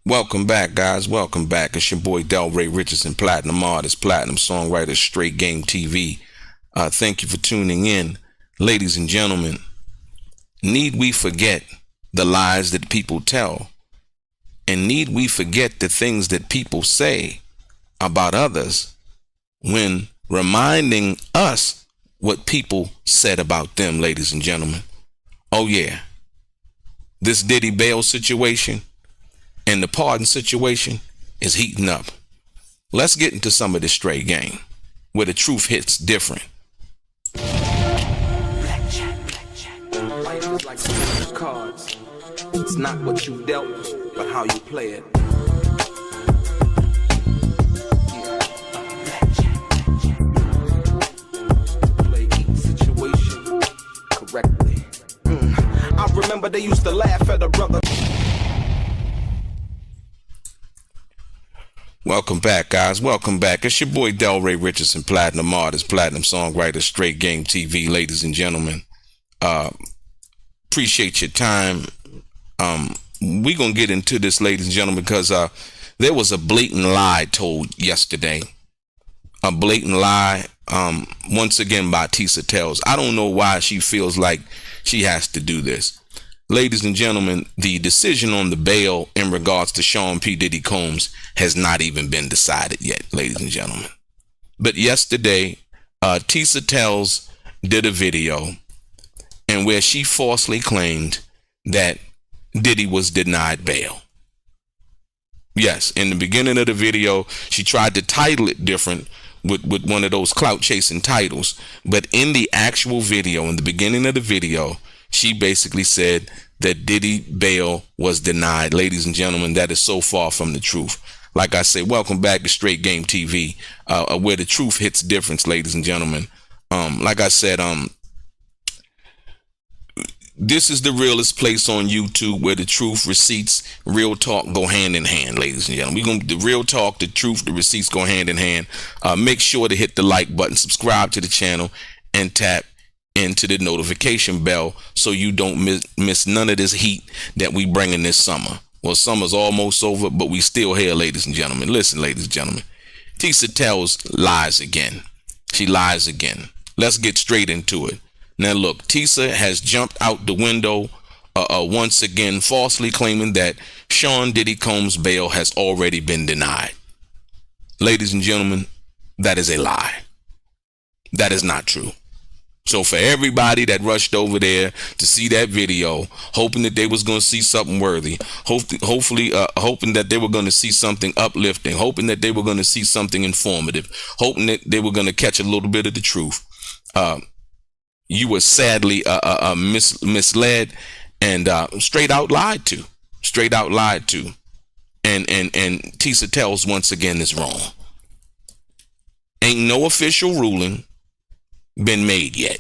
Welcome back, guys. Welcome back. It's your boy DELRAY, Richardson, platinum artist, platinum songwriter, Straight Game TV. Thank you for tuning in. Ladies and gentlemen, need we forget the lies that people tell? And need we forget the things that people say about others when reminding us what people said about them, ladies and gentlemen? Oh yeah, this Diddy bail situation and the pardon situation is heating up. Let's get into some of this straight game where the truth hits different. Life is like some cards. It's not what you dealt, but how you play it. Play each situation correctly. I remember they used to laugh at a brother. Welcome back, guys. Welcome back. It's your boy DELRAY, Richardson, platinum artist, platinum songwriter, Straight Game TV, ladies and gentlemen. Appreciate your time. We're going to get into this, ladies and gentlemen, because there was a blatant lie told yesterday. A blatant lie, once again, by Tissa Tales. I don't know why she feels like she has to do this. Ladies and gentlemen, the decision on the bail in regards to Sean P. Diddy Combs has not even been decided yet, ladies and gentlemen. But yesterday, Tissa Tales did a video and where she falsely claimed that Diddy was denied bail. Yes, in the beginning of the video, she tried to title it different with one of those clout chasing titles. But in the actual video, in the beginning of the video, she basically said that Diddy bail was denied. Ladies and gentlemen, that is so far from the truth. Like I say, welcome back to Straight Game TV, where the truth hits difference, ladies and gentlemen. Like I said, this is the realest place on YouTube where the truth, receipts, real talk go hand in hand, ladies and gentlemen. The real talk, the truth, the receipts go hand in hand. Make sure to hit the like button, subscribe to the channel, and tap into the notification bell so you don't miss none of this heat that we bring in this summer. Well, summer's almost over, but we still here, ladies and gentlemen. Listen, ladies and gentlemen, Tissa Tales lies again. She lies again. Let's get straight into it. Now look, Tissa has jumped out the window once again, falsely claiming that Sean Diddy Combs' bail has already been denied. Ladies and gentlemen, that is a lie. That is not true. So for everybody that rushed over there to see that video, hoping that they was going to see something worthy, hopefully hoping that they were going to see something uplifting, hoping that they were going to see something informative, hoping that they were going to catch a little bit of the truth, you were sadly misled and straight out lied to. And Tissa Tales once again is wrong. Ain't no official ruling been made yet.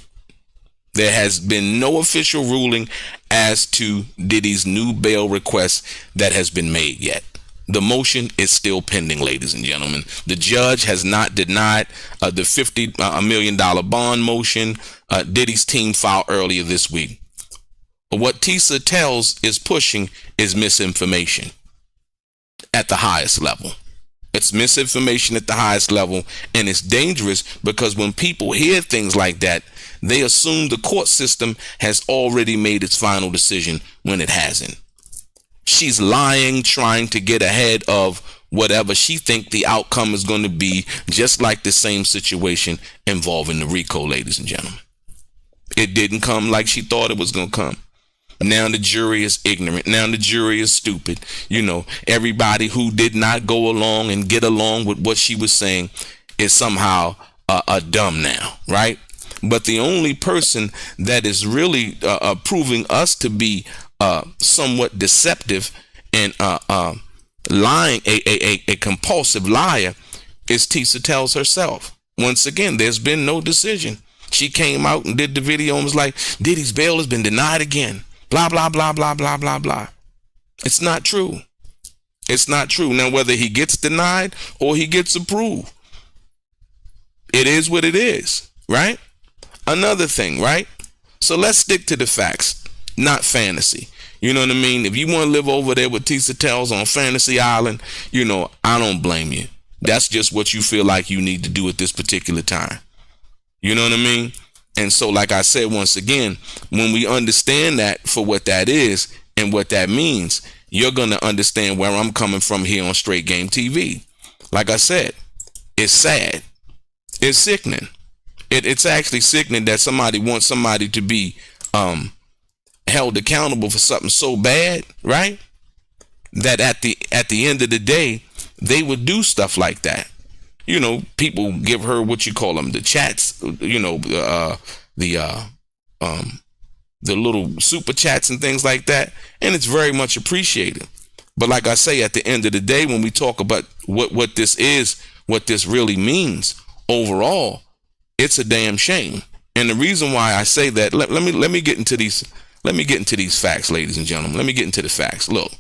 There has been no official ruling as to Diddy's new bail request that has been made yet. The motion is still pending, ladies and gentlemen. The judge has not denied the $50 million bond motion Diddy's team filed earlier this week. What Tissa Tales is pushing is misinformation at the highest level. It's misinformation at the highest level, and it's dangerous because when people hear things like that, they assume the court system has already made its final decision when it hasn't. She's lying, trying to get ahead of whatever she thinks the outcome is going to be, just like the same situation involving the RICO, ladies and gentlemen. It didn't come like she thought it was going to come. Now the jury is ignorant. Now the jury is stupid. You know, everybody who did not go along and get along with what she was saying is somehow dumb now, right? But the only person that is really proving us to be somewhat deceptive and lying, a compulsive liar, is Tissa Tales herself. Once again, there's been no decision. She came out and did the video and was like, Diddy's bail has been denied again. Blah, blah, blah, blah, blah, blah, blah. It's not true. It's not true. Now, whether he gets denied or he gets approved, it is what it is, right? Another thing, right? So let's stick to the facts, not fantasy. You know what I mean? If you want to live over there with Tissa Tales on Fantasy Island, I don't blame you. That's just what you feel like you need to do at this particular time. You know what I mean? And so, like I said, once again, when we understand that for what that is and what that means, you're going to understand where I'm coming from here on Straight Game TV. Like I said, it's sad. It's sickening. It's actually sickening that somebody wants somebody to be held accountable for something so bad, right? That at the end of the day, they would do stuff like that. People give her what you call them, the chats, the little super chats and things like that, and it's very much appreciated. But like I say, at the end of the day, when we talk about what this is, what this really means overall, it's a damn shame. And the reason why I say that, let me get into these facts, ladies and gentlemen. Let me get into the facts. Look,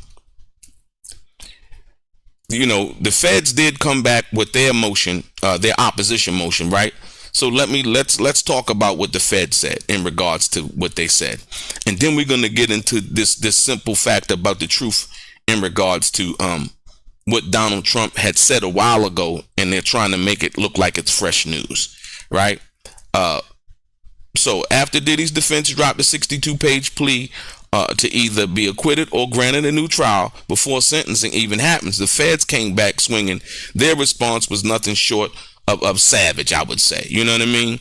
the feds did come back with their motion, their opposition motion, right? So let's talk about what the Fed said in regards to what they said, and then we're gonna get into this simple fact about the truth in regards to what Donald Trump had said a while ago, and they're trying to make it look like it's fresh news, right? So after Diddy's defense dropped a 62-page plea to either be acquitted or granted a new trial before sentencing even happens, the feds came back swinging. Their response was nothing short of savage, I would say. You know what I mean?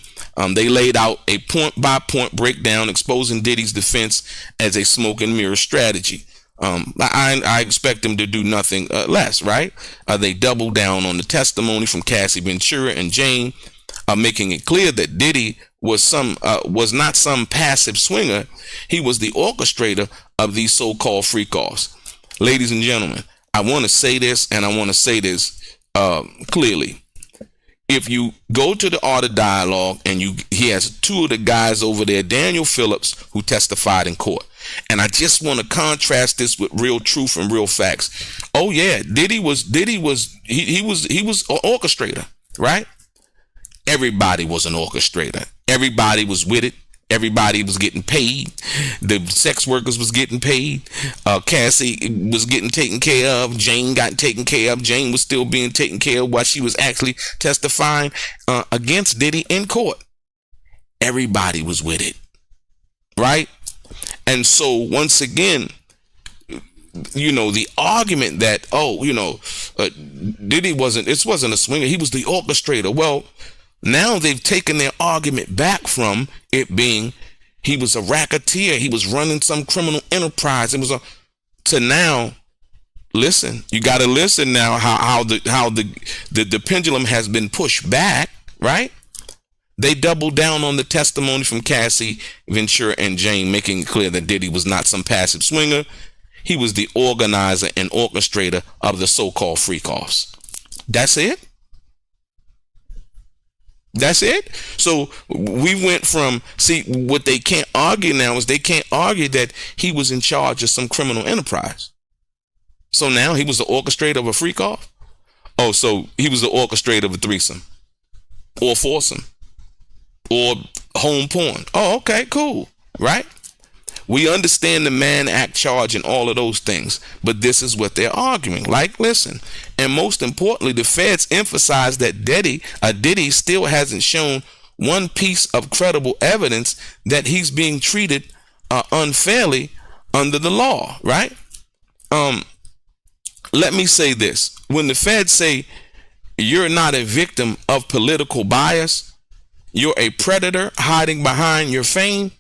They laid out a point-by-point breakdown exposing Diddy's defense as a smoke and mirror strategy. I expect them to do nothing less, right? They doubled down on the testimony from Cassie Ventura and Jane, making it clear that Diddy was not some passive swinger. He was the orchestrator of these so-called freakoffs. Ladies and gentlemen, I want to say this, and I want to say this clearly. If you go to the Art of Dialogue, and he has two of the guys over there, Daniel Phillips, who testified in court. And I just want to contrast this with real truth and real facts. Oh yeah, Diddy was an orchestrator, right? Everybody was an orchestrator. Everybody was with it. Everybody was getting paid. The sex workers was getting paid. Cassie was getting taken care of. Jane got taken care of. Jane was still being taken care of while she was actually testifying against Diddy in court. Everybody was with it, right? And so once again, the argument that Diddy wasn't a swinger, he was the orchestrator. Well, now they've taken their argument back from it being he was a racketeer, he was running some criminal enterprise. To now, listen, you got to listen now how the pendulum has been pushed back, right? They doubled down on the testimony from Cassie Ventura and Jane, making it clear that Diddy was not some passive swinger. He was the organizer and orchestrator of the so-called freak-offs. That's it. That's it. So we went from, what they can't argue now is they can't argue that he was in charge of some criminal enterprise. So now he was the orchestrator of a freak-off? Oh, so he was the orchestrator of a threesome or foursome or home porn. Oh, okay, cool, right? We understand the Mann Act charge and all of those things, but this is what they're arguing. Like, listen, and most importantly, the feds emphasize that Diddy still hasn't shown one piece of credible evidence that he's being treated unfairly under the law, right? Let me say this. When the feds say you're not a victim of political bias, you're a predator hiding behind your fame,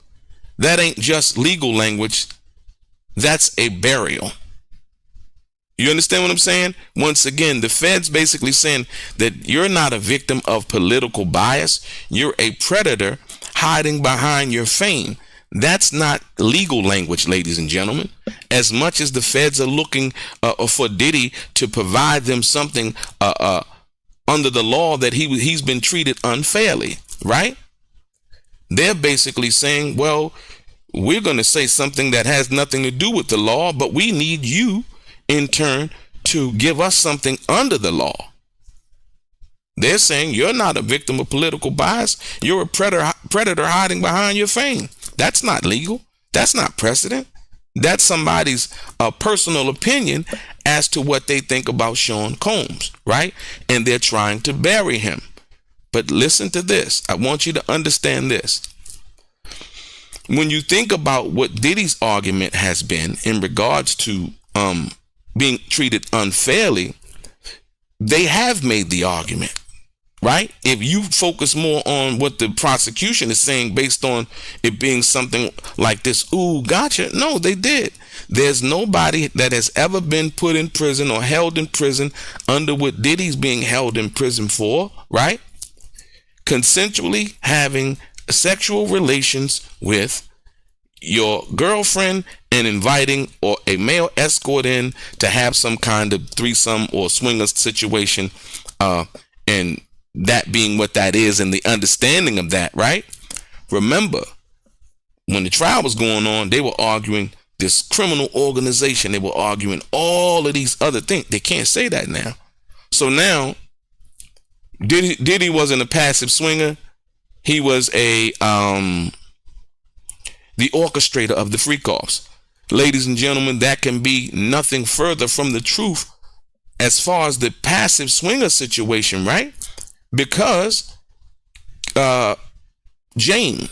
that ain't just legal language. That's a burial. You understand what I'm saying? Once again, the feds basically saying that you're not a victim of political bias. You're a predator hiding behind your fame. That's not legal language, ladies and gentlemen. As much as the feds are looking for Diddy to provide them something under the law that he's been treated unfairly, right? They're basically saying, well, we're going to say something that has nothing to do with the law, but we need you in turn to give us something under the law. They're saying you're not a victim of political bias. You're a predator hiding behind your fame. That's not legal. That's not precedent. That's somebody's personal opinion as to what they think about Sean Combs, right? And they're trying to bury him. But listen to this. I want you to understand this. When you think about what Diddy's argument has been in regards to being treated unfairly, they have made the argument, right? If you focus more on what the prosecution is saying based on it being something like this, ooh, gotcha. No, they did. There's nobody that has ever been put in prison or held in prison under what Diddy's being held in prison for, right? Consensually having sexual relations with your girlfriend and inviting or a male escort in to have some kind of threesome or swinger situation, and that being what that is and the understanding of that, right? Remember, when the trial was going on, they were arguing this criminal organization. They were arguing all of these other things. They can't say that now. So now, Diddy wasn't a passive swinger. He was the orchestrator of the freakoffs. Ladies and gentlemen, that can be nothing further from the truth as far as the passive swinger situation, right? Because Jane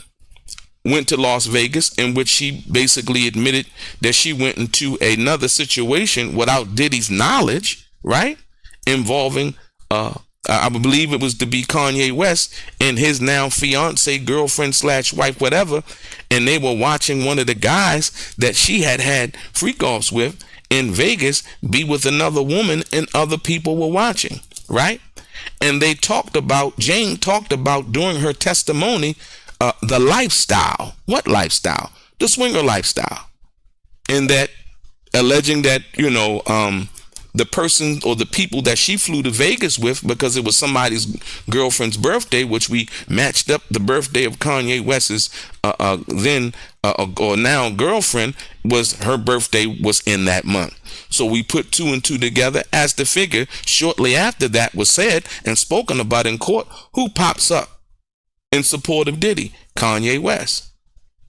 went to Las Vegas, in which she basically admitted that she went into another situation without Diddy's knowledge, right? Involving I believe it was to be Kanye West and his now fiance, girlfriend / wife, whatever. And they were watching one of the guys that she had freak-offs with in Vegas be with another woman, and other people were watching, right? And Jane talked about during her testimony, the lifestyle. What lifestyle? The swinger lifestyle. And that alleging that, the person or the people that she flew to Vegas with, because it was somebody's girlfriend's birthday, which we matched up the birthday of Kanye West's then or now girlfriend, her birthday was in that month. So we put 2 and 2 together as the figure. Shortly after that was said and spoken about in court, who pops up in support of Diddy? Kanye West.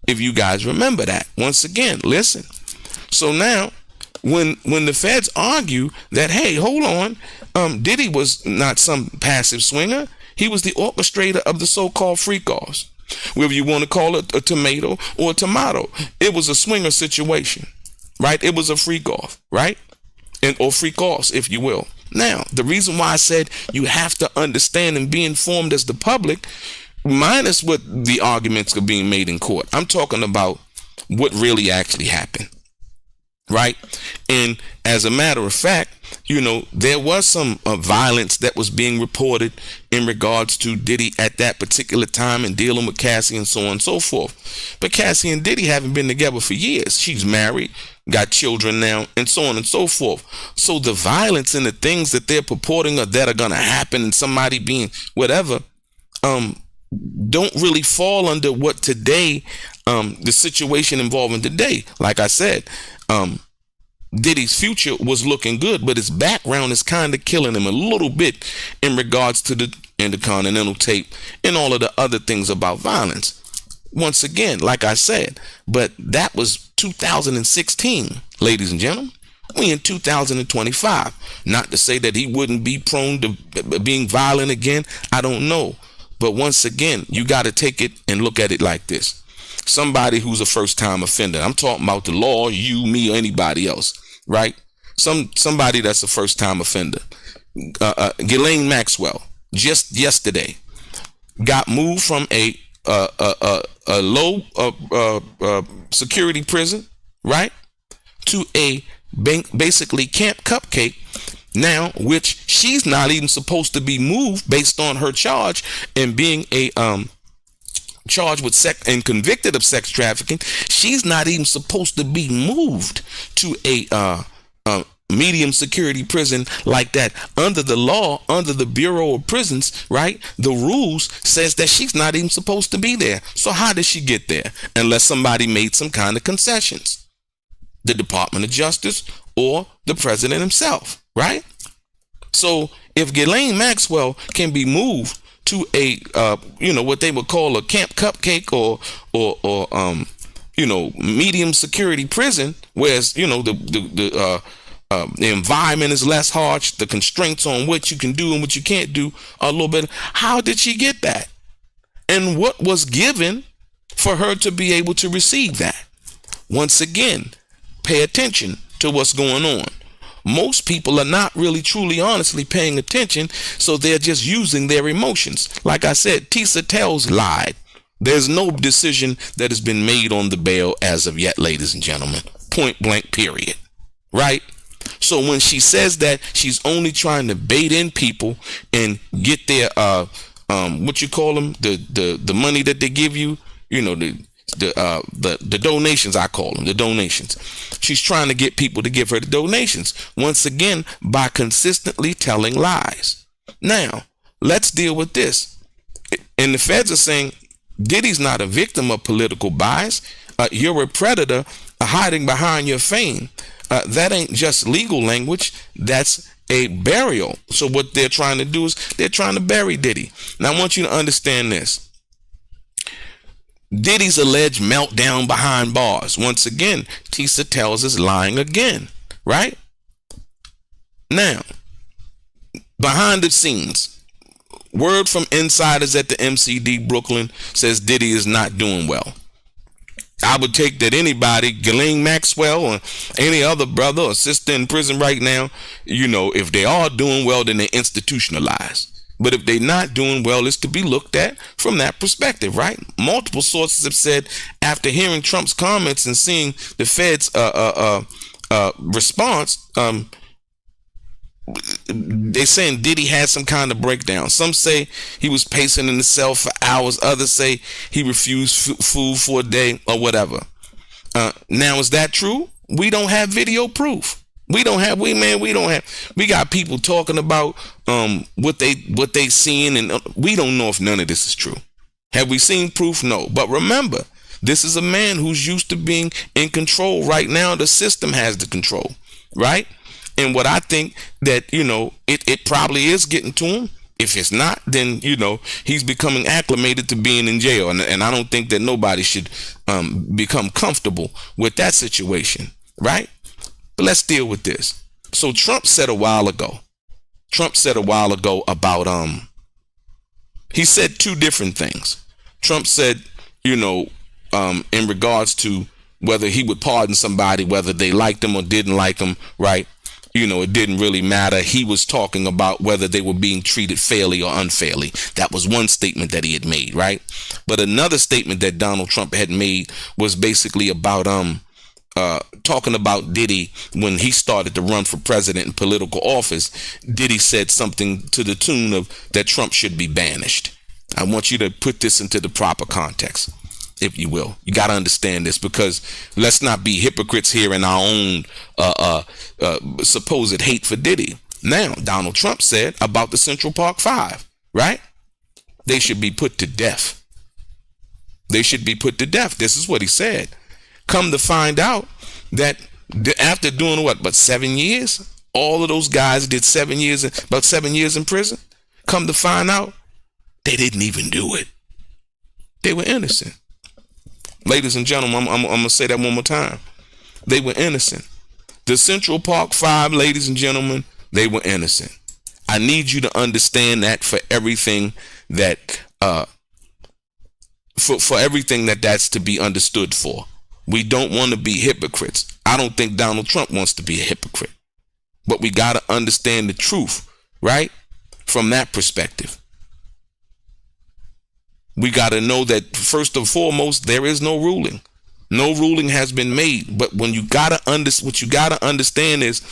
If you guys remember that. Once again, listen. So now, when the feds argue that, hey, hold on, Diddy was not some passive swinger. He was the orchestrator of the so-called freak-offs. Whether you want to call it a tomato or a tomato, it was a swinger situation, right? It was a freak-off, right? Or freak-offs, if you will. Now, the reason why I said you have to understand and be informed as the public, minus what the arguments are being made in court. I'm talking about what really actually happened. Right. And as a matter of fact, there was some violence that was being reported in regards to Diddy at that particular time and dealing with Cassie and so on and so forth. But Cassie and Diddy haven't been together for years. She's married, got children now, and so on and so forth. So the violence and the things that they're purporting that are going to happen and somebody being whatever, don't really fall under what today, the situation involving today. Like I said, Diddy's future was looking good, but his background is kind of killing him a little bit in regards to the Intercontinental tape and all of the other things about violence. Once again, like I said, but that was 2016, ladies and gentlemen. We in 2025. Not to say that he wouldn't be prone to being violent again. I don't know. But once again, you got to take it and look at it like this. Somebody who's a first-time offender. I'm talking about the law, you, me, or anybody else, right? Somebody that's a first-time offender. Ghislaine Maxwell, just yesterday, got moved from a low security prison, right, to a basically Camp Cupcake now, which she's not even supposed to be moved based on her charge and being a charged with sex and convicted of sex trafficking. She's not even supposed to be moved to a medium security prison like that. Under the law, under the Bureau of Prisons, right, the rules says that she's not even supposed to be there. So how did she get there? Unless somebody made some kind of concessions. The Department of Justice or the president himself, right? So if Ghislaine Maxwell can be moved to a what they would call a Camp Cupcake or medium security prison, whereas, the environment is less harsh, the constraints on what you can do and what you can't do are a little bit. How did she get that? And what was given for her to be able to receive that? Once again, pay attention to what's going on. Most people are not really truly honestly paying attention, so they're just using their emotions. Like I said, Tissa Tales lied. There's no decision that has been made on the bail as of yet, ladies and gentlemen. Point blank, period. Right? So when she says that she's only trying to bait in people and get their what you call them, the money that they give you, the donations, I call them the donations. She's trying to get people to give her the donations, once again, by consistently telling lies. Now, let's deal with this. And the feds are saying Diddy's not a victim of political bias. You're a predator hiding behind your fame. That ain't just legal language. That's a burial. So what they're trying to do is they're trying to bury Diddy. Now, I want you to understand this. Diddy's alleged meltdown behind bars. Once again, Tissa Tales is lying again, right? Now, behind the scenes, word from insiders at the MCD Brooklyn says Diddy is not doing well. I would take that anybody, Ghislaine Maxwell or any other brother or sister in prison right now, if they are doing well, then they're institutionalized. But if they're not doing well, it's to be looked at from that perspective, right? Multiple sources have said after hearing Trump's comments and seeing the Fed's response, they're saying Diddy had some kind of breakdown. Some say he was pacing in the cell for hours. Others say he refused food for a day or whatever. Now, is that true? We don't have video proof. We got people talking about what they seeing, and we don't know if none of this is true. Have we seen proof? No. But remember, this is a man who's used to being in control. Right now, the system has the control, right? And what I think that, it probably is getting to him. If it's not, then, he's becoming acclimated to being in jail. And I don't think that nobody should become comfortable with that situation, right? But let's deal with this. So Trump said a while ago about, he said two different things. Trump said, in regards to whether he would pardon somebody, whether they liked him or didn't like him, right? It didn't really matter. He was talking about whether they were being treated fairly or unfairly. That was one statement that he had made, right? But another statement that Donald Trump had made was basically about talking about Diddy when he started to run for president in political office. Diddy said something to the tune of that Trump should be banished. I want you to put this into the proper context, if you will. You got to understand this, because let's not be hypocrites here in our own supposed hate for Diddy. Now, Donald Trump said about the Central Park Five, right? They should be put to death. They should be put to death. This is what he said. Come to find out that after doing but 7 years, all of those guys did about 7 years in prison. Come to find out, they didn't even do it. They were innocent. Ladies and gentlemen, I'm going to say that one more time. They were innocent. The Central Park Five, ladies and gentlemen, they were innocent. I need you to understand that for everything that, for everything that's to be understood for. We don't want to be hypocrites. I don't think Donald Trump wants to be a hypocrite. But we got to understand the truth, right? From that perspective. We got to know that first and foremost, there is no ruling. No ruling has been made. But what you got to understand is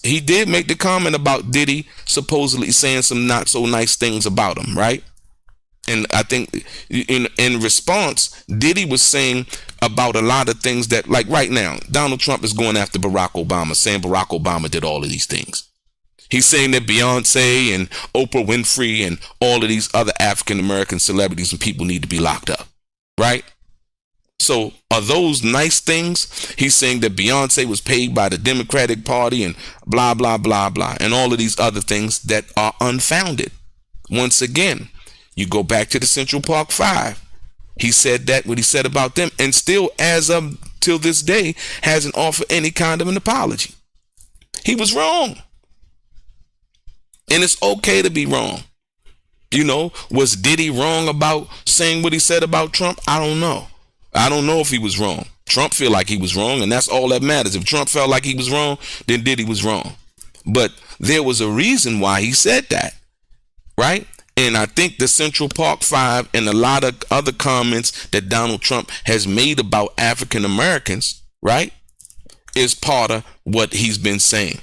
he did make the comment about Diddy supposedly saying some not so nice things about him, right? And I think in response, Diddy was saying about a lot of things that, like right now, Donald Trump is going after Barack Obama, saying Barack Obama did all of these things. He's saying that Beyonce and Oprah Winfrey and all of these other African-American celebrities and people need to be locked up, right? So are those nice things? He's saying that Beyonce was paid by the Democratic Party and blah, blah, blah, blah, and all of these other things that are unfounded. Once again, you go back to the Central Park Five. He said that what he said about them, and still, as of till this day, hasn't offered any kind of an apology. He was wrong. And it's okay to be wrong. You know, was Diddy wrong about saying what he said about Trump? I don't know. I don't know if he was wrong. Trump feel like he was wrong, and that's all that matters. If Trump felt like he was wrong, then Diddy was wrong. But there was a reason why he said that, right? And I think the Central Park Five and a lot of other comments that Donald Trump has made about African Americans, right, is part of what he's been saying.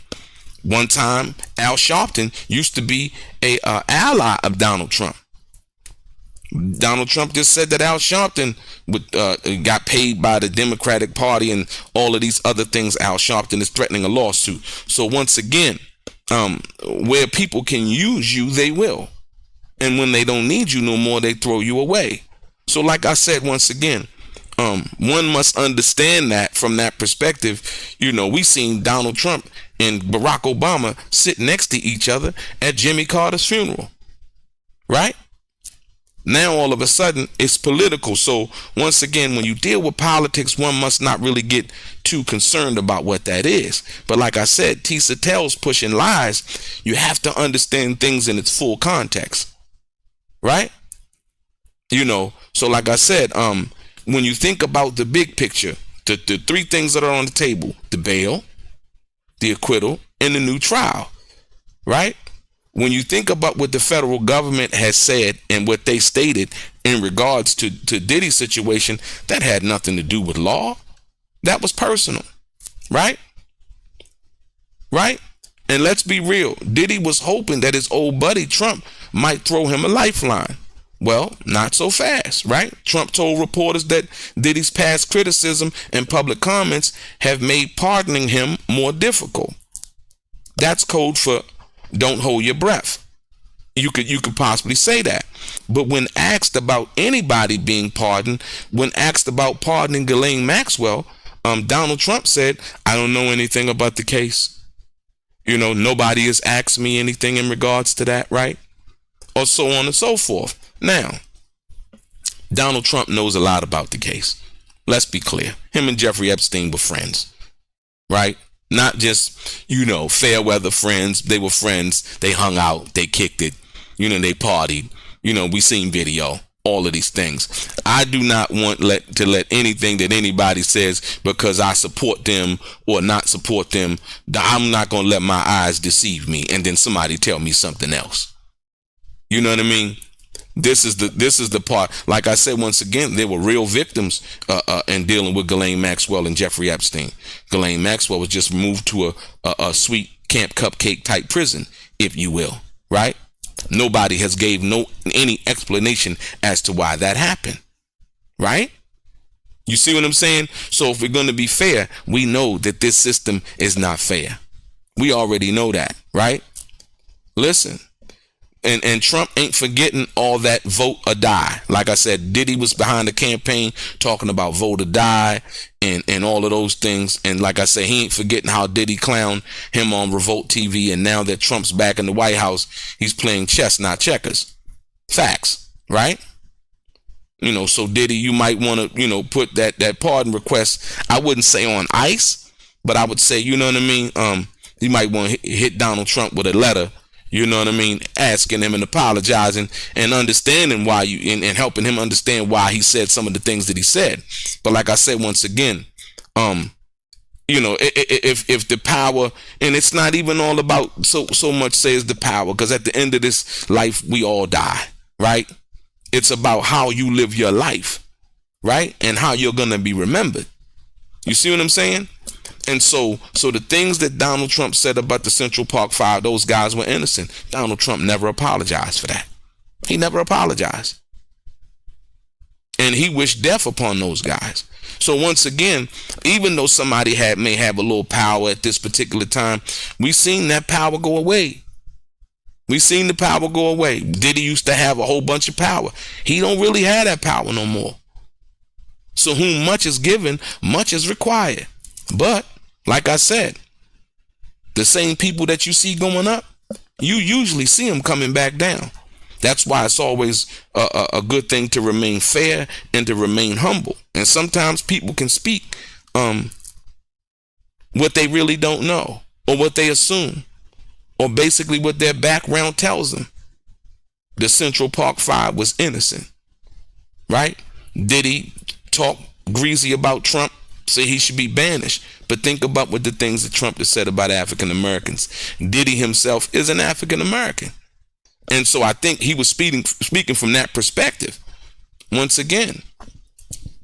One time, Al Sharpton used to be a ally of Donald Trump. Donald Trump just said that Al Sharpton got paid by the Democratic Party and all of these other things. Al Sharpton is threatening a lawsuit. So once again, where people can use you, they will. And when they don't need you no more, they throw you away. So like I said, once again, one must understand that from that perspective. You know, we seen Donald Trump and Barack Obama sit next to each other at Jimmy Carter's funeral, right? Now all of a sudden it's political. So once again, when you deal with politics, one must not really get too concerned about what that is. But like I said, Tissa Tales pushing lies. You have to understand things in its full context, right? You know, so like I said, when you think about the big picture, the three things that are on the table: the bail, the acquittal, and the new trial, right? When you think about what the federal government has said and what they stated in regards to Diddy's situation, that had nothing to do with law. That was personal, right? Right? And let's be real. Diddy was hoping that his old buddy Trump might throw him a lifeline. Well, not so fast, right? Trump told reporters that Diddy's past criticism and public comments have made pardoning him more difficult. That's code for don't hold your breath. You could possibly say that. But when asked about anybody being pardoned, when asked about pardoning Ghislaine Maxwell, Donald Trump said, "I don't know anything about the case. You know, nobody has asked me anything in regards to that," right? Or so on and so forth. Now, Donald Trump knows a lot about the case. Let's be clear. Him and Jeffrey Epstein were friends, right? Not just, you know, fair weather friends. They were friends. They hung out. They kicked it. You know, they partied. You know, we seen video. All of these things. I do not want to let anything that anybody says because I support them or not support them. I'm not going to let my eyes deceive me and then somebody tell me something else. You know what I mean? This is the part. Like I said, once again, there were real victims in dealing with Ghislaine Maxwell and Jeffrey Epstein. Ghislaine Maxwell was just moved to a sweet Camp Cupcake type prison, if you will, right? Nobody has gave any explanation as to why that happened, right? You see what I'm saying? So if we're going to be fair, we know that this system is not fair. We already know that, right? Listen. And Trump ain't forgetting all that vote or die. Like I said, Diddy was behind the campaign talking about vote or die and all of those things. And like I said, he ain't forgetting how Diddy clowned him on Revolt TV. And now that Trump's back in the White House, he's playing chess, not checkers. Facts, right? You know, so Diddy, you might want to, you know, put that pardon request, I wouldn't say on ice, but I would say, you know what I mean? You might want to hit Donald Trump with a letter. You know what I mean? Asking him and apologizing and understanding why and helping him understand why he said some of the things that he said. But like I said, once again, you know, if the power, and it's not even all about so much says the power, because at the end of this life, we all die, right? It's about how you live your life, right? And how you're going to be remembered. You see what I'm saying? And so the things that Donald Trump said about the Central Park Five, those guys were innocent. Donald Trump never apologized for that. He never apologized. And he wished death upon those guys. So once again, even though somebody may have a little power at this particular time, we seen that power go away. We seen the power go away. Diddy used to have a whole bunch of power. He don't really have that power no more. So whom much is given, much is required. But like I said, the same people that you see going up, you usually see them coming back down. That's why it's always a good thing to remain fair and to remain humble. And sometimes people can speak what they really don't know, or what they assume, or basically what their background tells them. The Central Park Five was innocent, right? Diddy talk greasy about Trump, say he should be banished. But think about what the things that Trump has said about African Americans. Diddy himself is an African American. And so I think he was speaking from that perspective once again.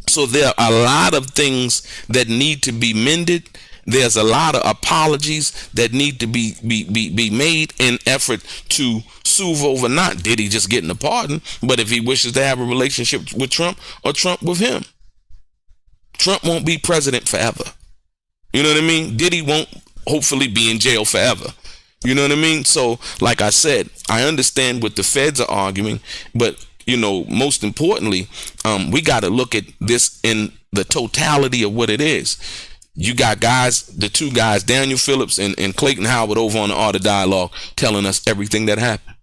So there are a lot of things that need to be mended. There's a lot of apologies that need to be made in effort to soothe over not Diddy just getting a pardon, but if he wishes to have a relationship with Trump or Trump with him. Trump won't be president forever. You know what I mean? Diddy won't hopefully be in jail forever. You know what I mean? So, like I said, I understand what the feds are arguing, but, you know, most importantly, we got to look at this in the totality of what it is. You got guys, the two guys, Daniel Phillips and Clayton Howard over on the Art of Dialogue, telling us everything that happened.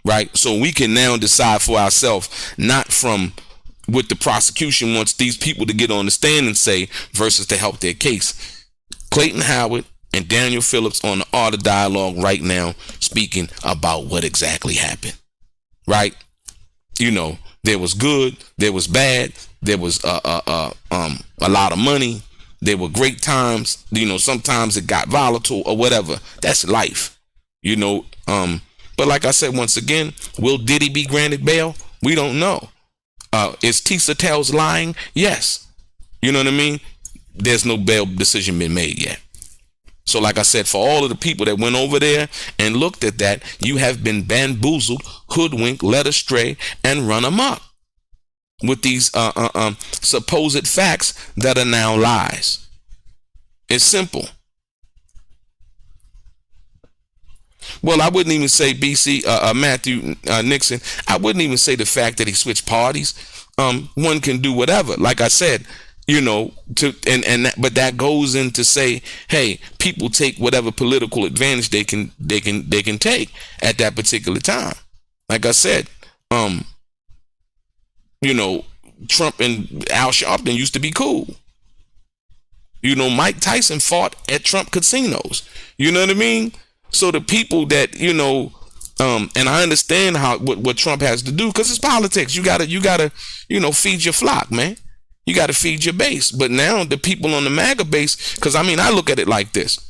Right? So we can now decide for ourselves, not from what the prosecution wants these people to get on the stand and say versus to help their case. Clayton Howard and Daniel Phillips on the Art of Dialogue right now speaking about what exactly happened. Right? You know, there was good, there was bad, there was a lot of money, there were great times, you know, sometimes it got volatile or whatever. That's life. You know, but like I said, once again, will Diddy be granted bail? We don't know. Is Tissa Tales lying? Yes. You know what I mean? There's no bail decision been made yet. So like I said, for all of the people that went over there and looked at that, you have been bamboozled, hoodwinked, led astray, and run amok with these supposed facts that are now lies. It's simple. Well, I wouldn't even say Matthew Nixon. I wouldn't even say the fact that he switched parties. One can do whatever. Like I said, you know, but that goes in to say, hey, people take whatever political advantage they can take at that particular time. Like I said, you know, Trump and Al Sharpton used to be cool. You know, Mike Tyson fought at Trump casinos. You know what I mean? So the people that, you know, and I understand what Trump has to do because it's politics. You gotta, you know, feed your flock, man. You gotta feed your base. But now the people on the MAGA base, because I mean, I look at it like this.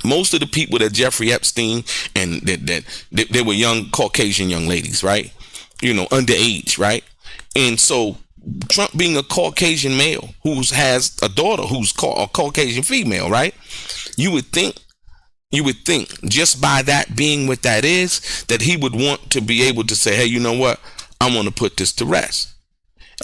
Most of the people that Jeffrey Epstein and that they were young Caucasian young ladies, right? You know, underage, right? And so Trump being a Caucasian male who has a daughter who's a Caucasian female, right? You would think just by that being what that is, that he would want to be able to say, hey, you know what? I want to put this to rest.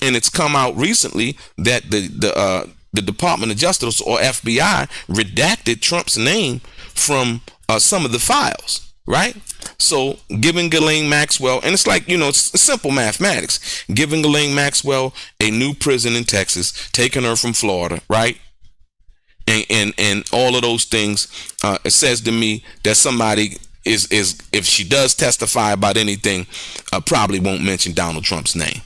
And it's come out recently that the Department of Justice, or FBI, redacted Trump's name from some of the files, right? So giving Ghislaine Maxwell, and it's like, you know, it's simple mathematics, giving Ghislaine Maxwell a new prison in Texas, taking her from Florida, right? And all of those things, it says to me that somebody is if she does testify about anything, probably won't mention Donald Trump's name.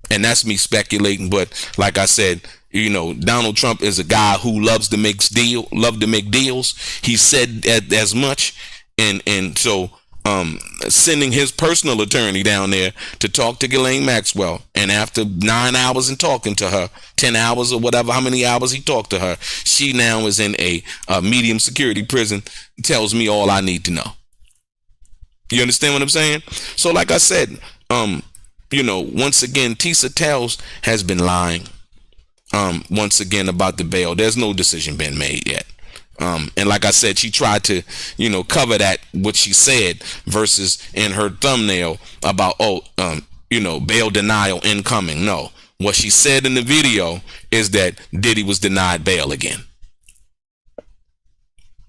And that's me speculating, but like I said, you know, Donald Trump is a guy who loves to make deals. He said as much, and so sending his personal attorney down there to talk to Ghislaine Maxwell, and after 9 hours and talking to her, 10 hours or whatever, how many hours he talked to her, she now is in a medium security prison, tells me all I need to know. You understand what I'm saying? So like I said, you know, once again, Tissa Tales has been lying once again about the bail. There's no decision been made yet. And like I said, she tried to, you know, cover that, what she said, versus in her thumbnail about, you know, bail denial incoming. No, what she said in the video is that Diddy was denied bail again.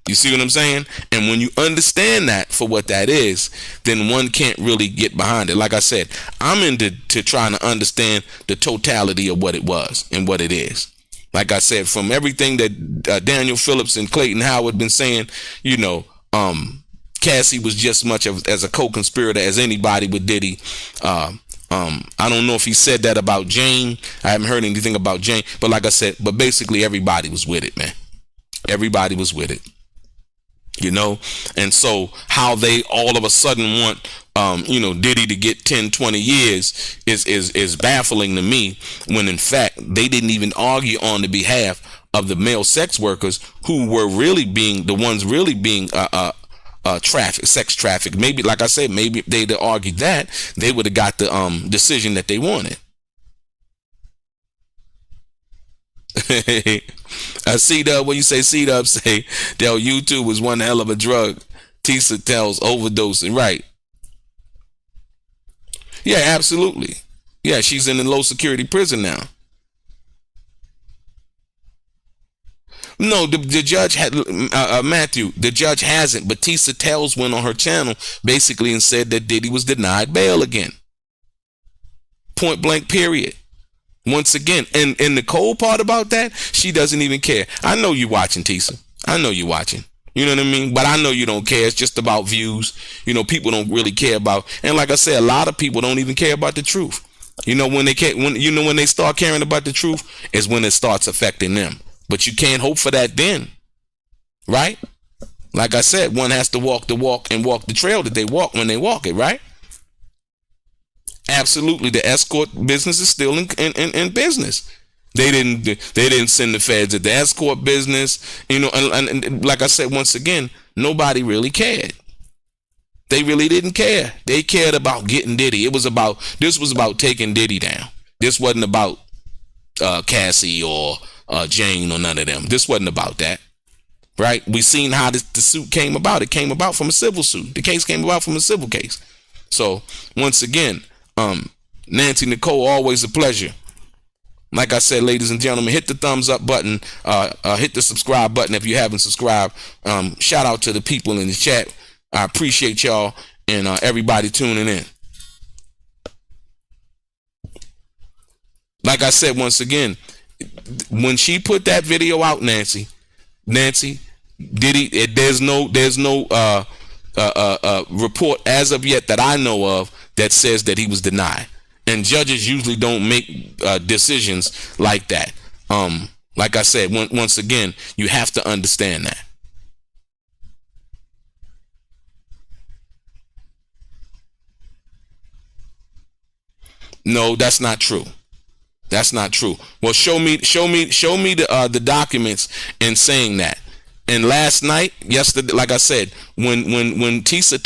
You see what I'm saying? And when you understand that for what that is, then one can't really get behind it. Like I said, I'm into trying to understand the totality of what it was and what it is. Like I said, from everything that Daniel Phillips and Clayton Howard been saying, you know, Cassie was just much of as a co-conspirator as anybody with Diddy. I don't know if he said that about Jane. I haven't heard anything about Jane, but like I said, but basically everybody was with it, man. Everybody was with it, you know. And so how they all of a sudden want Diddy to get 10, 20 years is baffling to me, when in fact they didn't even argue on the behalf of the male sex workers who were really being the ones really being sex trafficked. Maybe, like I said, maybe if they'd argued that, they would have got the decision that they wanted. C-Dub, when you say C-Dub, say Del YouTube was one hell of a drug. Tisa tells overdosing, right? Yeah, absolutely. Yeah, she's in a low security prison now. No, the judge had Matthew. The judge hasn't, but Tisa Tales went on her channel basically and said that Diddy was denied bail again. Point blank. Period. Once again, and the cold part about that, she doesn't even care. I know you watching, Tisa. I know you watching. You know what I mean? But I know you don't care. It's just about views. You know, people don't really care about. And like I said, a lot of people don't even care about the truth. You know, when they start caring about the truth is when it starts affecting them. But you can't hope for that then, right? Like I said, one has to walk the walk and walk the trail that they walk when they walk it, right? Absolutely, the escort business is still in business. They didn't send the feds at the escort business, you know. And like I said, once again, nobody really cared. They really didn't care. They cared about getting Diddy. This was about taking Diddy down. This wasn't about Cassie or Jane or none of them. This wasn't about that, right? We seen how the suit came about. It came about from a civil suit. The case came about from a civil case. So once again, Nancy Nicole, always a pleasure. Like I said, ladies and gentlemen, hit the thumbs up button, hit the subscribe button if you haven't subscribed. Shout out to the people in the chat. I appreciate y'all and everybody tuning in. Like I said, once again, when she put that video out, Nancy, Diddy, there's no report as of yet that I know of that says that he was denied. And judges usually don't make decisions like that. Like I said, once again, you have to understand that. No, that's not true. That's not true. Well, show me the documents in saying that. And last night, yesterday, like I said, when Tisa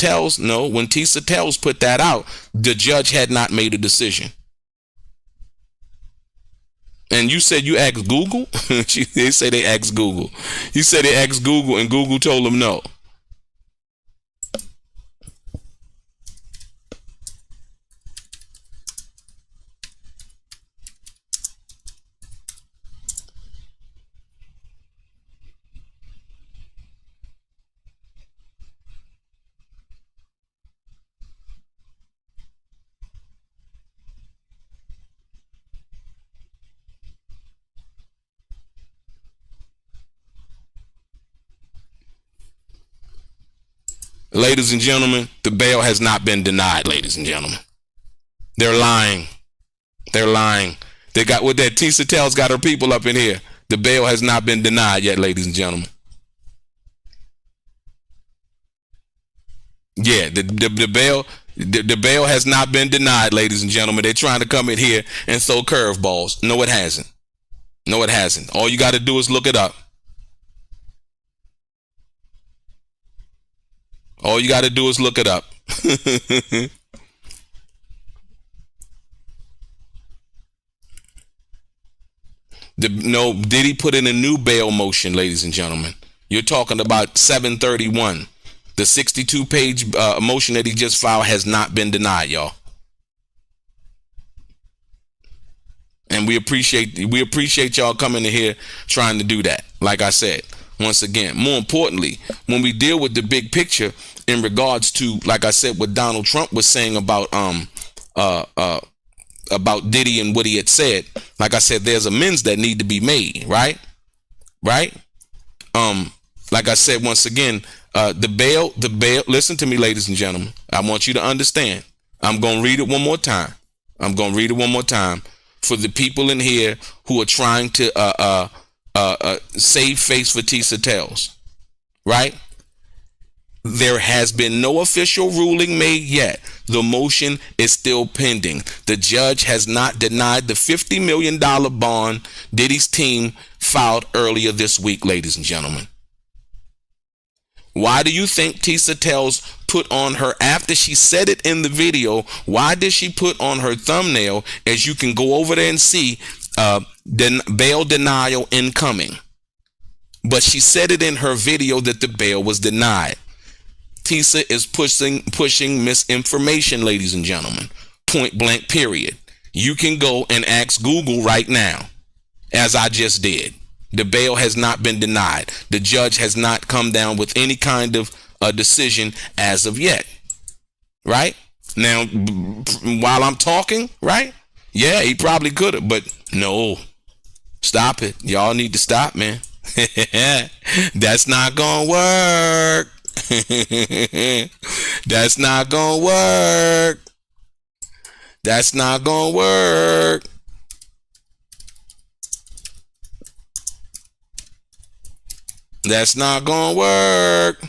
Tales put that out, the judge had not made a decision. And you said you asked Google? They say they asked Google. You said they asked Google and Google told them no. Ladies and gentlemen, the bail has not been denied, ladies and gentlemen. They're lying. They're lying. They got what that Tisa Tales got her people up in here. The bail has not been denied yet, ladies and gentlemen. Yeah, the bail has not been denied, ladies and gentlemen. They're trying to come in here and throw curveballs. No, it hasn't. No, it hasn't. All you got to do is look it up. All you got to do is look it up. Diddy put in a new bail motion, ladies and gentlemen. You're talking about 731. The 62-page motion that he just filed has not been denied, y'all. And we appreciate y'all coming in here trying to do that. Like I said, once again, more importantly, when we deal with the big picture in regards to, like I said, what Donald Trump was saying about Diddy and what he had said, like I said, there's amends that need to be made, right? Like I said, once again, the bail, listen to me, ladies and gentlemen. I want you to understand. I'm going to read it one more time. For the people in here who are trying to save face for Tissa Tales, right? There has been no official ruling made yet. The motion is still pending. The judge has not denied the $50 million bond Diddy's team filed earlier this week, ladies and gentlemen. Why do you think Tissa Tales put on her, after she said it in the video, why did she put on her thumbnail, as you can go over there and see, bail denial incoming? But she said it in her video that the bail was denied. Tisa is pushing misinformation, ladies and gentlemen. Point blank, period. You can go and ask Google right now, as I just did. The bail has not been denied. The judge has not come down with any kind of decision as of yet. Right? Now, while I'm talking, right? Yeah, he probably could have, but no. Stop it. Y'all need to stop, man. That's not gonna work. That's not gonna work. That's not gonna work. That's not gonna work.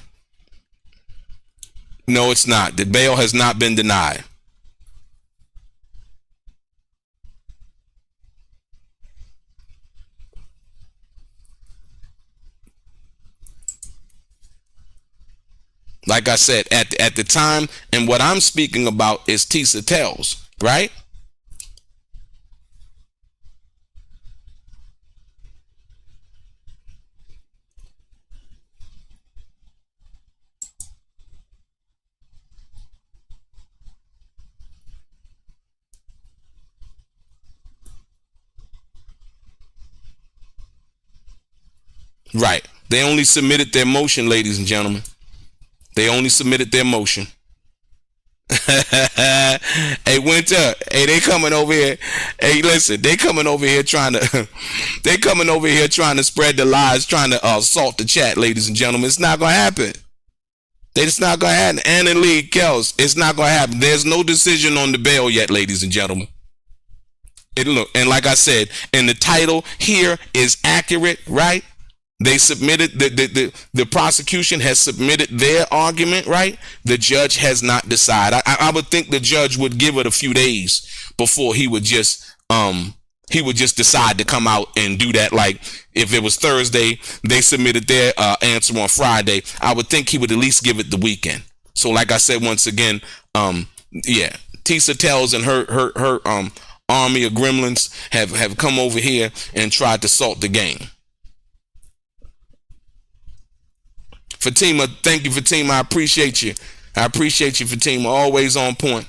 No, it's not. The bail has not been denied. Like I said, at the time, and what I'm speaking about is Tissa Tales, right? Right. They only submitted their motion, ladies and gentlemen. They only submitted their motion. Hey, Winter. Hey, they coming over here. Hey, listen, they coming over here trying to spread the lies, trying to assault the chat, ladies and gentlemen. It's not gonna happen. It's not gonna happen. Anna Lee Kels, it's not gonna happen. There's no decision on the bail yet, ladies and gentlemen. Look, and like I said, and the title here is accurate, right? They submitted, the prosecution has submitted their argument, right? The judge has not decided. I would think the judge would give it a few days before he would just decide to come out and do that. Like if it was Thursday, they submitted their answer on Friday. I would think he would at least give it the weekend. So like I said, once again, yeah, Tissa Tales and her army of gremlins have come over here and tried to salt the game. Fatima, thank you, Fatima. I appreciate you. Fatima. Always on point.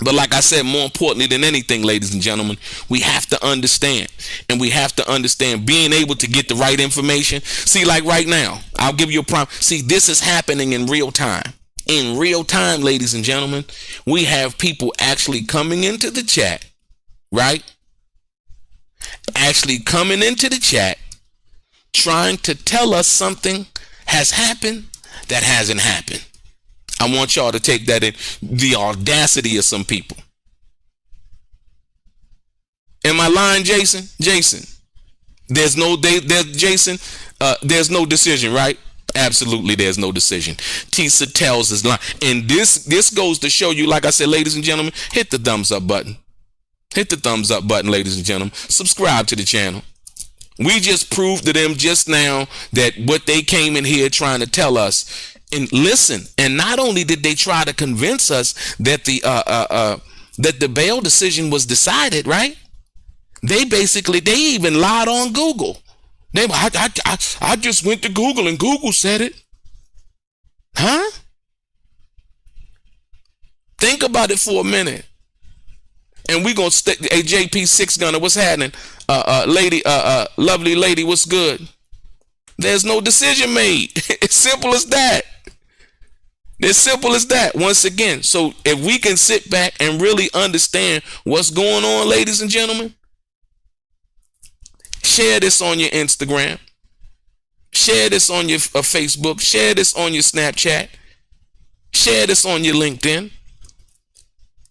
But like I said, more importantly than anything, ladies and gentlemen, we have to understand. And we have to understand being able to get the right information. See, like right now, I'll give you a prompt. See, this is happening in real time. In real time, ladies and gentlemen, we have people actually coming into the chat, right? Actually coming into the chat, trying to tell us something has happened that hasn't happened. I want y'all to take that in. The audacity of some people. Am I lying, Jason? Jason, there's no there's no decision, right? Absolutely, there's no decision. Tissa Tales is lying, and this goes to show you. Like I said, ladies and gentlemen, hit the thumbs up button. Hit the thumbs up button, ladies and gentlemen. Subscribe to the channel. We just proved to them just now that what they came in here trying to tell us. And listen, and not only did they try to convince us that the bail decision was decided, right? They even lied on Google. I just went to Google and Google said it. Huh? Think about it for a minute. And we gonna stay. Hey, JP Six Gunner, what's happening? Lady, lovely lady, what's good? There's no decision made. It's simple as that. It's simple as that. Once again, so if we can sit back and really understand what's going on, ladies and gentlemen, share this on your Instagram. Share this on your Facebook. Share this on your Snapchat. Share this on your LinkedIn.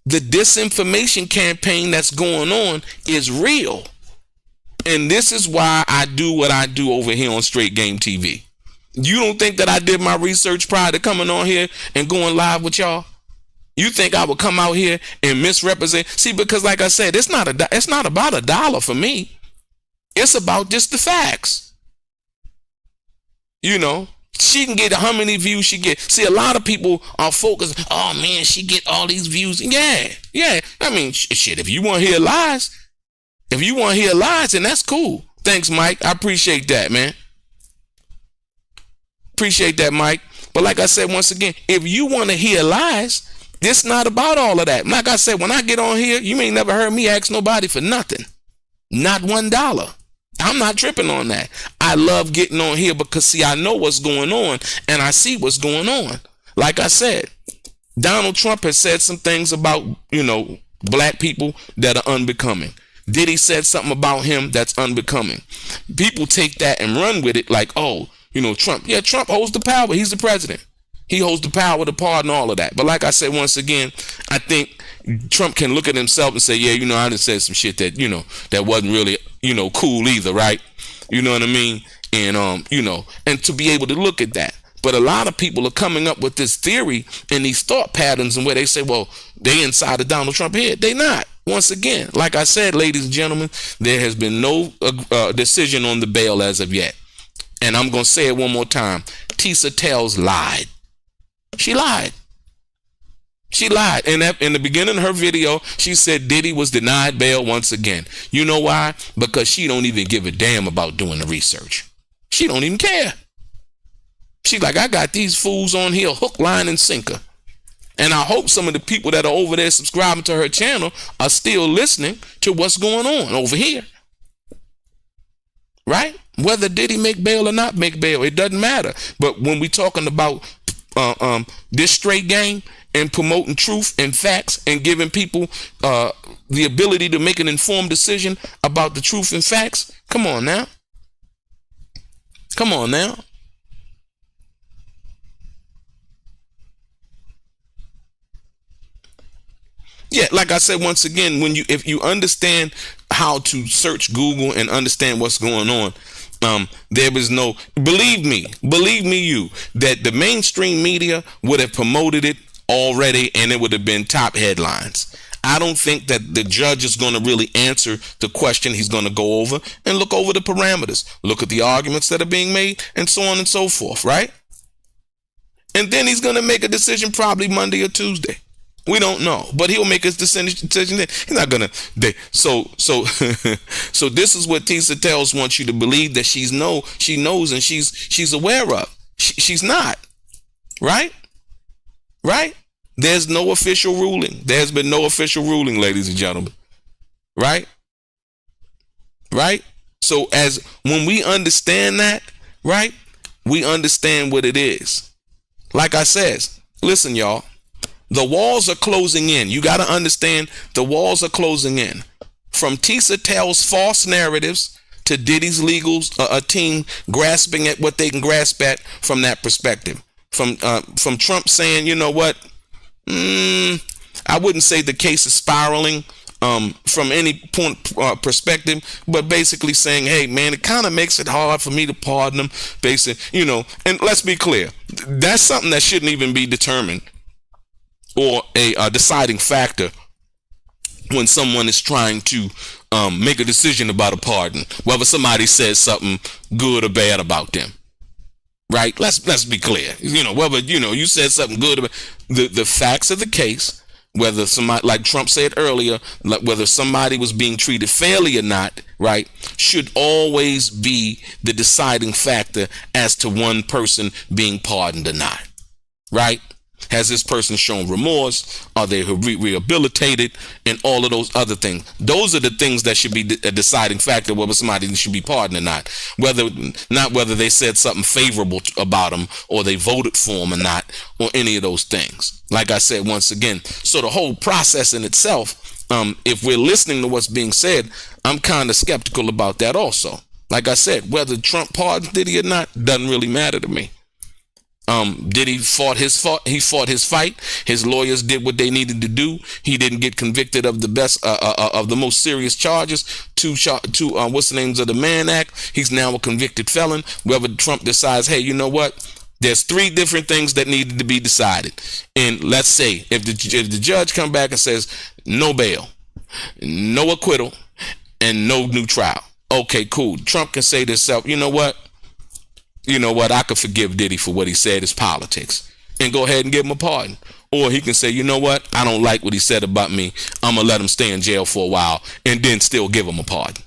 The disinformation campaign that's going on is real. And this is why I do what I do over here on Straight Game TV. You don't think that I did my research prior to coming on here and going live with y'all? You think I would come out here and misrepresent? See, because like I said, it's not about $1 for me. It's about just the facts. You know, she can get how many views she get. See, a lot of people are focused. Oh man, she get all these views. Yeah. I mean, shit. If you want to hear lies, then that's cool. Thanks, Mike. I appreciate that, man. Appreciate that, Mike. But like I said, once again, if you want to hear lies, it's not about all of that. Like I said, when I get on here, you may never heard me ask nobody for nothing. Not $1. I'm not tripping on that. I love getting on here because, see, I know what's going on and I see what's going on. Like I said, Donald Trump has said some things about, black people that are unbecoming. Diddy said something about him that's unbecoming. People take that and run with it like, oh, Trump. Yeah, Trump holds the power. He's the president. He holds the power to pardon all of that. But like I said, once again, I think Trump can look at himself and say, yeah, I done said some shit that, that wasn't really, cool either, right? You know what I mean? And, and to be able to look at that. But a lot of people are coming up with this theory and these thought patterns and where they say, well, they inside of Donald Trump head. They not. Once again, like I said, ladies and gentlemen, there has been no decision on the bail as of yet. And I'm going to say it one more time. Tissa Tales lied. She lied. And in the beginning of her video, she said Diddy was denied bail once again. You know why? Because she don't even give a damn about doing the research. She don't even care. She's like, I got these fools on here, hook, line, and sinker. And I hope some of the people that are over there subscribing to her channel are still listening to what's going on over here. Right? Whether Diddy make bail or not make bail, it doesn't matter. But when we talking about this straight game and promoting truth and facts and giving people the ability to make an informed decision about the truth and facts, come on now. Yeah, like I said, once again, if you understand how to search Google and understand what's going on, there is no, believe me, that the mainstream media would have promoted it already and it would have been top headlines. I don't think that the judge is going to really answer the question. He's going to go over and look over the parameters, look at the arguments that are being made, and so on and so forth, right? And then he's going to make a decision probably Monday or Tuesday. We don't know, but he'll make his decision then. He's not gonna. So this is what Tissa Tales wants you to believe that she knows and she's aware of. She's not, right? There's no official ruling. There's been no official ruling, ladies and gentlemen. Right? So when we understand that, right, we understand what it is. Like I said, listen, y'all. The walls are closing in. You got to understand the walls are closing in. From Tissa Tales' false narratives to Diddy's legals, a team grasping at what they can grasp at from that perspective. From Trump saying, you know what, I wouldn't say the case is spiraling from any point perspective, but basically saying, hey, man, it kind of makes it hard for me to pardon them. Basically, and let's be clear, that's something that shouldn't even be determined or a deciding factor when someone is trying to make a decision about a pardon, whether somebody says something good or bad about them. Right? Let's be clear. Whether you said something good about the facts of the case, whether somebody, like Trump said earlier, whether somebody was being treated fairly or not, right, should always be the deciding factor as to one person being pardoned or not. Right? Has this person shown remorse? Are they rehabilitated? And all of those other things. Those are the things that should be a deciding factor whether somebody should be pardoned or not. Whether they said something favorable about them or they voted for them or not, or any of those things. Like I said, once again, so the whole process in itself, if we're listening to what's being said, I'm kind of skeptical about that also. Like I said, whether Trump pardons Diddy or not doesn't really matter to me. Diddy fought his fight. His lawyers did what they needed to do. He didn't get convicted of the most serious charges. What's the names of the Mann Act? He's now a convicted felon. Whether Trump decides, hey, you know what? There's 3 different things that needed to be decided. And let's say if the judge come back and says no bail, no acquittal, and no new trial. Okay, cool. Trump can say to himself, you know what? I could forgive Diddy for what he said is politics and go ahead and give him a pardon. Or he can say, you know what? I don't like what he said about me. I'm going to let him stay in jail for a while and then still give him a pardon.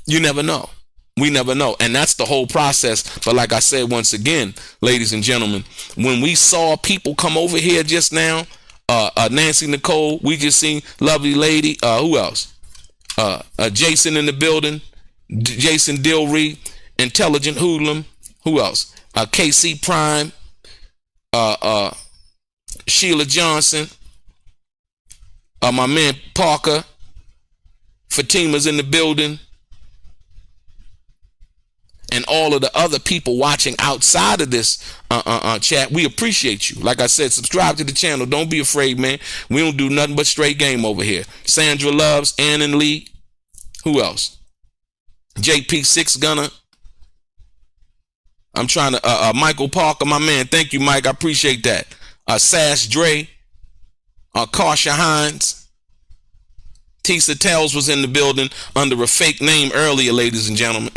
You never know. We never know. And that's the whole process. But like I said, once again, ladies and gentlemen, when we saw people come over here just now, Nancy Nicole, we just seen lovely lady. Who else? Jason in the building. Jason DeLRAY, intelligent hoodlum. Who else? KC Prime, Sheila Johnson, my man Parker, Fatima's in the building, and all of the other people watching outside of this chat. We appreciate you. Like I said, subscribe to the channel. Don't be afraid, man. We don't do nothing but straight game over here. Sandra Loves, Ann and Lee. Who else? JP Six Gunner. I'm trying to, Michael Parker, my man. Thank you, Mike. I appreciate that. Sass Dre, Karsha Hines. Tissa Tales was in the building under a fake name earlier, ladies and gentlemen.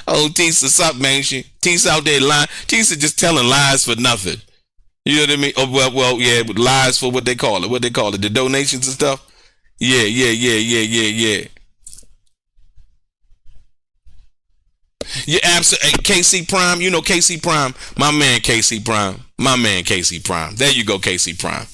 Oh, Tissa, sup, man? Tissa out there lying. Tissa just telling lies for nothing. You know what I mean? Oh, well, yeah, lies for what they call it. What they call it, the donations and stuff. Yeah. Yeah, absolutely. KC Prime, you know KC Prime, my man KC Prime. There you go, KC Prime.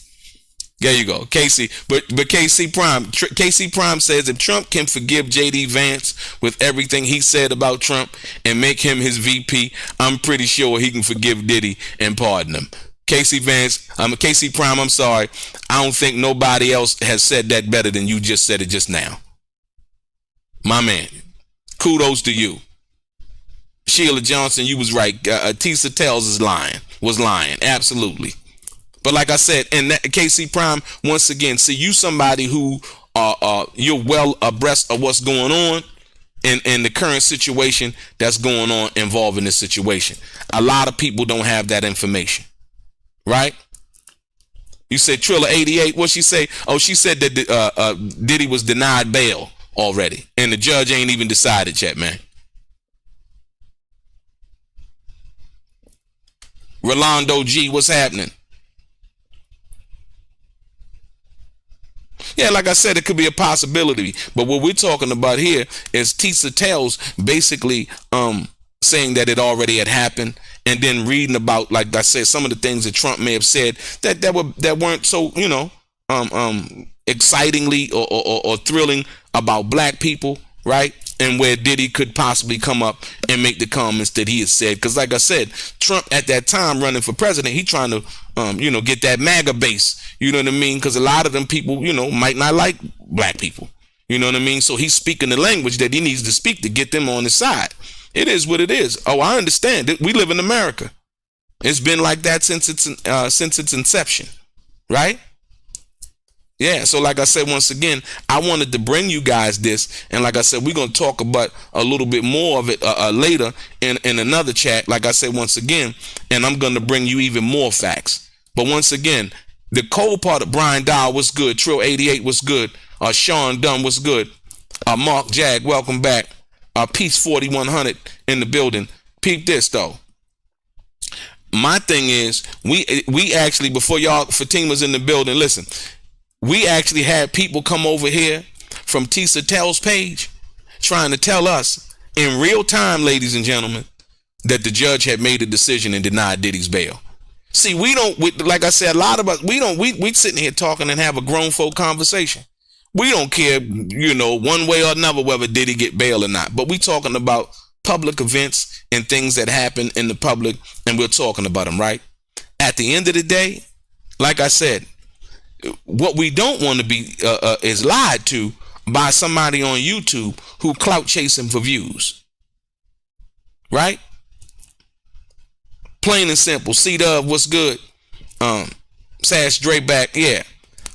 There you go, KC. But KC Prime says if Trump can forgive JD Vance with everything he said about Trump and make him his VP, I'm pretty sure he can forgive Diddy and pardon him. KC Prime, I'm sorry. I don't think nobody else has said that better than you just said it just now. My man, kudos to you. Sheila Johnson, you was right. Tisa Tales was lying. Absolutely. But like I said, and that, KC Prime, once again, see, you somebody who you're well abreast of what's going on in the current situation that's going on involving this situation. A lot of people don't have that information, right? You said Trilla 88. What she say? Oh, she said that Diddy was denied bail already, and the judge ain't even decided yet, man. Rolando G, what's happening? Yeah, like I said, it could be a possibility. But what we're talking about here is Tissa Tales basically saying that it already had happened, and then reading about, like I said, some of the things that Trump may have said that weren't so, excitingly or thrilling about black people, right? And where Diddy could possibly come up and make the comments that he has said. Because like I said, Trump at that time running for president, he trying to, get that MAGA base. You know what I mean? Because a lot of them people, might not like black people. You know what I mean? So he's speaking the language that he needs to speak to get them on his side. It is what it is. Oh, I understand. We live in America. It's been like that since its inception, right? Yeah, so like I said, once again, I wanted to bring you guys this. And like I said, we're going to talk about a little bit more of it later in another chat. Like I said, once again, and I'm going to bring you even more facts. But once again, the cold part of Brian Dow was good. Trill 88 was good. Sean Dunn was good. Mark Jag, welcome back. Peace 4100 in the building. Peep this, though. My thing is, we actually, before y'all, Fatima's in the building, listen. We actually had people come over here from Tisa Tales page trying to tell us in real time, ladies and gentlemen, that the judge had made a decision and denied Diddy's bail. See, like I said, a lot of us, we sitting here talking and have a grown folk conversation. We don't care, one way or another whether Diddy get bail or not. But we talking about public events and things that happen in the public, and we're talking about them, right? At the end of the day, like I said, what we don't want to be is lied to by somebody on YouTube who clout chasing for views. Right? Plain and simple. C-Dub, what's good? Sash Dre back. Yeah.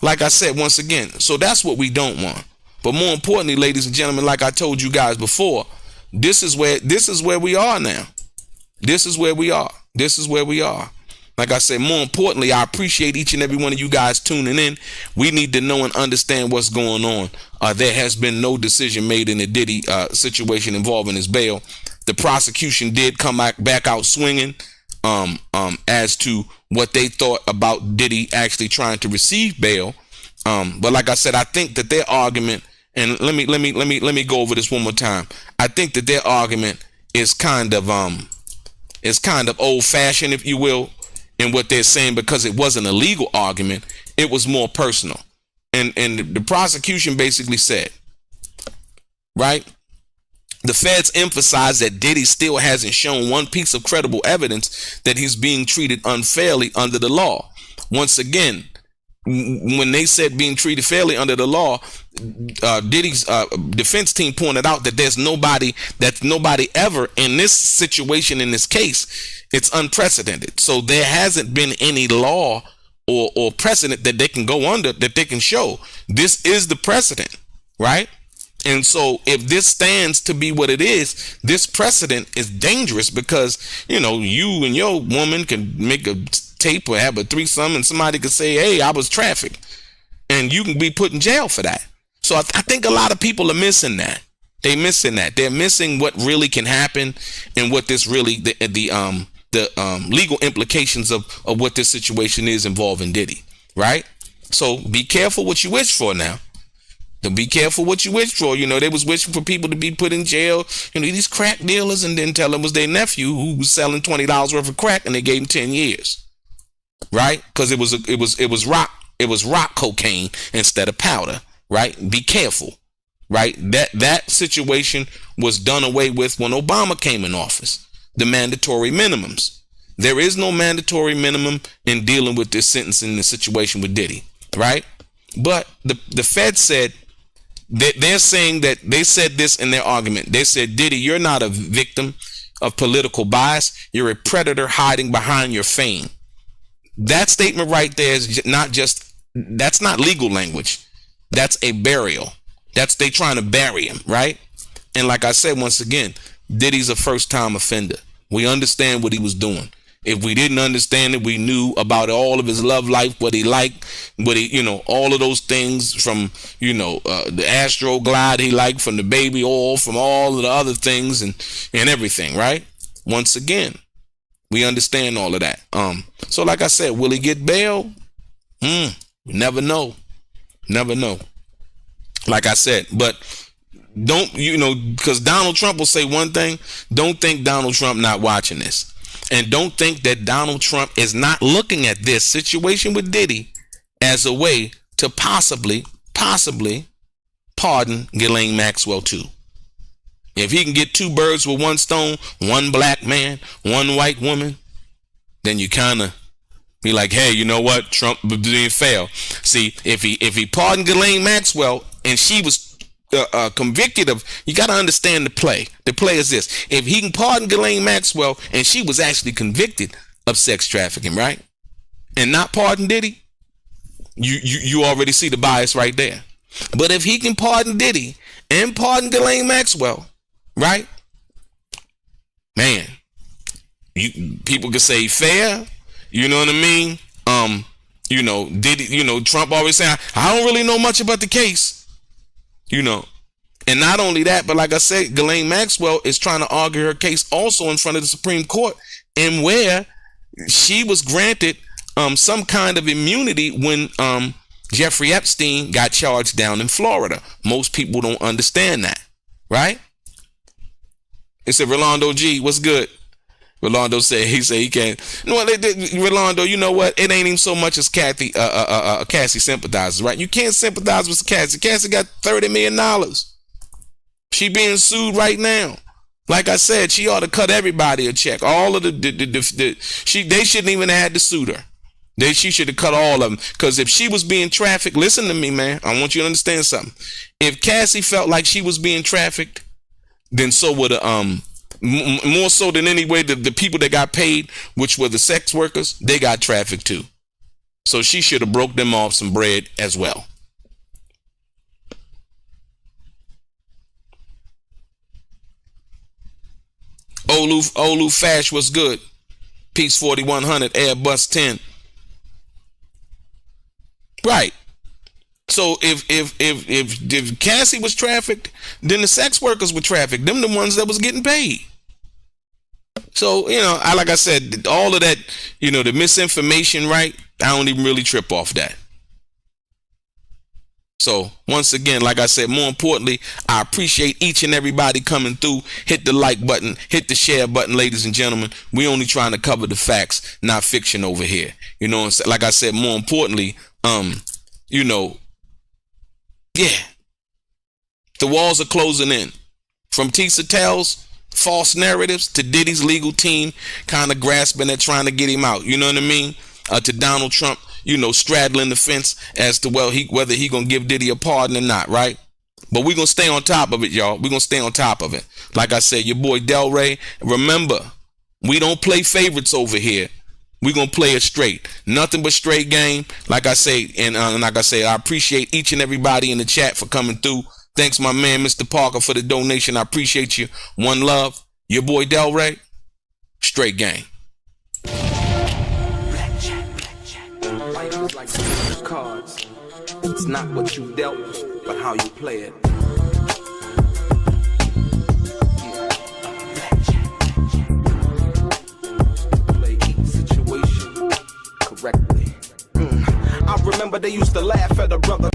Like I said, once again, so that's what we don't want. But more importantly, ladies and gentlemen, like I told you guys before, this is where we are now. This is where we are. This is where we are. Like I said, more importantly, I appreciate each and every one of you guys tuning in. We need to know and understand what's going on. There has been no decision made in the Diddy situation involving his bail. The prosecution did come back out swinging as to what they thought about Diddy actually trying to receive bail. But like I said, I think that their argument, and let me go over this one more time. I think that their argument is kind of old-fashioned, if you will, in what they're saying, because it wasn't a legal argument, it was more personal. And the prosecution basically said, right, the feds emphasized that Diddy still hasn't shown one piece of credible evidence that he's being treated unfairly under the law. Once again, when they said being treated fairly under the law, Diddy's defense team pointed out that there's nobody ever in this situation, in this case, it's unprecedented. So there hasn't been any law or precedent that they can go under, that they can show. This is the precedent, right? And so if this stands to be what it is, this precedent is dangerous, because, you know, you and your woman can make a tape or have a threesome and somebody could say, hey, I was trafficked, and you can be put in jail for that. So I think a lot of people are missing that. They're missing that. They're missing what really can happen and what this really, the legal implications of what this situation is involving Diddy, right? So be careful what you wish for now. Be careful what you wish for. You know, they was wishing for people to be put in jail, you know, these crack dealers, and then tell them it was their nephew who was selling $20 worth of crack, and they gave him 10 years, right? Because it was rock cocaine instead of powder, right? Be careful, right? That situation was done away with when Obama came in office. The mandatory minimums. There is no mandatory minimum in dealing with this sentencing, the situation with Diddy, right? But the Fed said, they're saying that they said this in their argument. They said, Diddy, you're not a victim of political bias. You're a predator hiding behind your fame. That statement right there is that's not legal language. That's a burial. They trying to bury him, right? And like I said, once again, Diddy's a first-time offender. We understand what he was doing. If we didn't understand it, we knew about all of his love life, what he liked, all of those things from, the Astro Glide he liked, from the baby oil, from all of the other things and everything, right? Once again, we understand all of that. So like I said, will he get bail? We never know. Never know. Like I said, but don't, because Donald Trump will say one thing. Don't think Donald Trump not watching this. And don't think that Donald Trump is not looking at this situation with Diddy as a way to possibly pardon Ghislaine Maxwell too. If he can get two birds with one stone, one black man, one white woman, then you kind of be like, hey, you know what? Trump didn't fail. See, if he pardoned Ghislaine Maxwell and she was convicted of, you got to understand the play. The play is this: if he can pardon Ghislaine Maxwell and she was actually convicted of sex trafficking, right, and not pardon Diddy, you already see the bias right there. But if he can pardon Diddy and pardon Ghislaine Maxwell, right, man, people could say fair. You know what I mean? Diddy, Trump always saying, I don't really know much about the case. And not only that, but like I said, Ghislaine Maxwell is trying to argue her case also in front of the Supreme Court, and where she was granted some kind of immunity when Jeffrey Epstein got charged down in Florida. Most people don't understand that, right? He said, Rolando G, what's good? Rolando said he can't. No, Rolando, you know what? It ain't even so much as Cassie sympathizes, right? You can't sympathize with Cassie. Cassie got $30 million. She being sued right now. Like I said, she ought to cut everybody a check. All of they shouldn't even have had to sue her. She should have cut all of them. Because if she was being trafficked, listen to me, man. I want you to understand something. If Cassie felt like she was being trafficked, then so would more so than any way the people that got paid, which were the sex workers, they got trafficked too. So she should have broke them off some bread as well. Olu Fash was good. Peace 4100 Airbus 10. Right. So if Cassie was trafficked, then the sex workers were trafficked. Them the ones that was getting paid. So, like I said, all of that, the misinformation, right? I don't even really trip off that. So once again, like I said, more importantly, I appreciate each and everybody coming through. Hit the like button, hit the share button, ladies and gentlemen. We only trying to cover the facts, not fiction over here. Like I said, more importantly, yeah, the walls are closing in. From Tissa Tales, false narratives, to Diddy's legal team kind of grasping at trying to get him out. You know what I mean? To Donald Trump, straddling the fence as to whether he gonna give Diddy a pardon or not, right? But we're gonna stay on top of it, y'all. We're gonna stay on top of it. Like I said, your boy DELRAY. Remember, we don't play favorites over here. We're gonna play it straight. Nothing but straight game. Like I say, and like I say, I appreciate each and everybody in the chat for coming through. Thanks, my man, Mr. Parker, for the donation. I appreciate you. One love. Your boy DELRAY. Straight game. Life is like cards. It's not what you dealt, but how you play it. Play each situation correctly. I remember they used to laugh at a brother